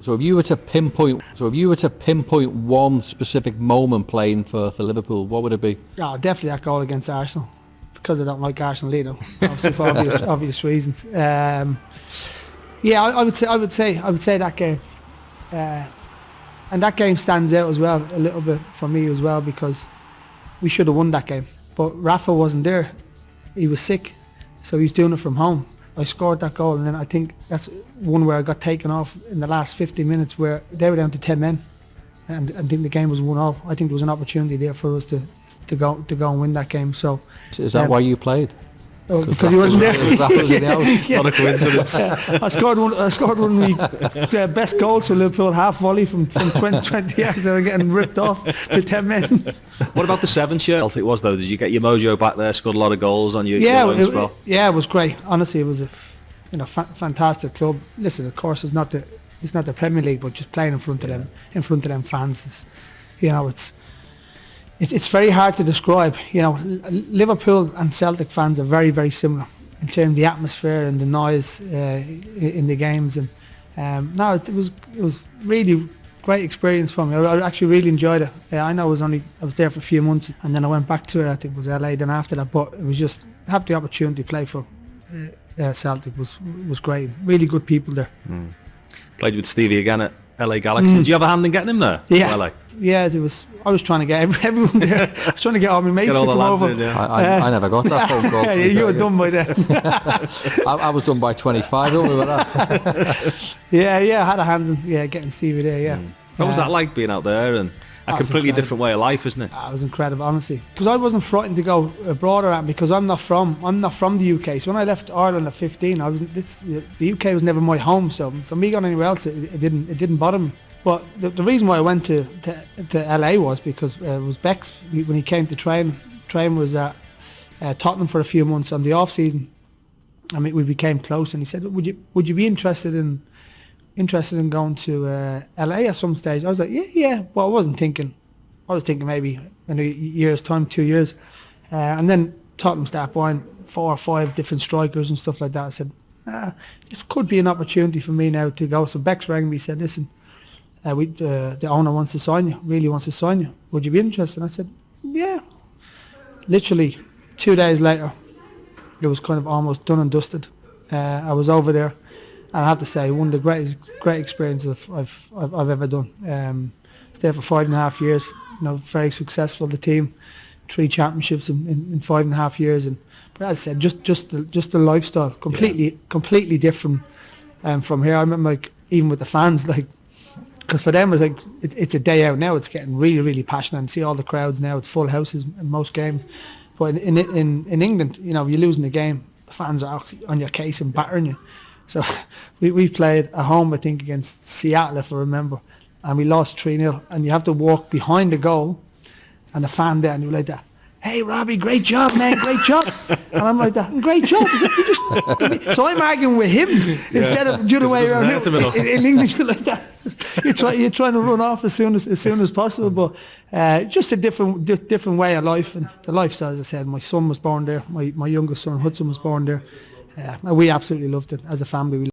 So if you were to pinpoint one specific moment playing for Liverpool, what would it be? Oh, definitely that goal against Arsenal, because I don't like Arsenal either, obviously for obvious reasons. I would say that game, and that game stands out as well a little bit for me as well, because we should have won that game, but Rafa wasn't there. He was sick, so he was doing it from home. I scored that goal, and then I think that's one where I got taken off in the last 50 minutes where they were down to 10 men, and I think the game was 1-1. I think there was an opportunity there for us to go and win that game. So is that why you played? Because he wasn't there. Not a coincidence. I scored one of the best goals for Liverpool, half volley from 20 yards. They were getting ripped off with 10 men. What about the 7th year? It was though. Did you get your mojo back there? Scored a lot of goals on your spell? It was great. Honestly, it was a fantastic club. Listen, of course, it's not the Premier League, but just playing in front of them fans is, it's very hard to describe. Liverpool and Celtic fans are very, very similar in terms of the atmosphere and the noise in the games. And it was really great experience for me. I actually really enjoyed it. I know I was there for a few months, and then I went back to it. I think it was LA then after that. But it was just have the opportunity to play for Celtic was great. Really good people there. Played with Stevie again at LA Galaxy. Did you have a hand in getting him there? Yeah. LA? Yeah, I was trying to get everyone there. I was trying to get all my mates to come over. I never got that phone call. You were done by then. I was done by 25. Don't worry about that. I had a hand in getting Stevie there. Yeah. What was that like, being out there and a completely different way of life, isn't it? It was incredible, honestly. Because I wasn't frightened to go abroad around, because I'm not from the UK. So when I left Ireland at 15, the UK was never my home. So for me going anywhere else, it didn't bother me. But the reason why I went to LA was because it was Bex, when he came to train was at Tottenham for a few months on the off season. I mean, we became close, and he said, "Would you be interested in going to LA at some stage?" I was like, yeah. Well, I wasn't thinking. I was thinking maybe in a year's time, 2 years, and then Tottenham started buying 4 or 5 different strikers and stuff like that. I said, this could be an opportunity for me now to go. So Bex rang me, said, "Listen, the owner wants to sign you, really wants to sign you. Would you be interested?" And I said, yeah. Literally 2 days later, it was kind of almost done and dusted. I was over there, and I have to say, one of the great experiences I've ever done. Stayed for 5.5 years. Very successful. The team, 3 championships in 5.5 years. But as I said, just the lifestyle completely different from here. I remember, even with the fans, because for them it's a day out now. It's getting really, really passionate, and see all the crowds now. It's full houses in most games. But in England, you're losing the game, the fans are on your case and battering you. So we played at home, I think, against Seattle, if I remember, and we lost 3-0. And you have to walk behind the goal, and the fan there, and you're like that, "Hey Robbie, great job, man, great job." And I'm like that, "Great job." So I'm arguing with him instead of the other way around. In English, you're like that. You're trying to run off as soon as possible, but just a different way of life. And the lifestyle, as I said, my son was born there. My youngest son Hudson was born there. We absolutely loved it as a family.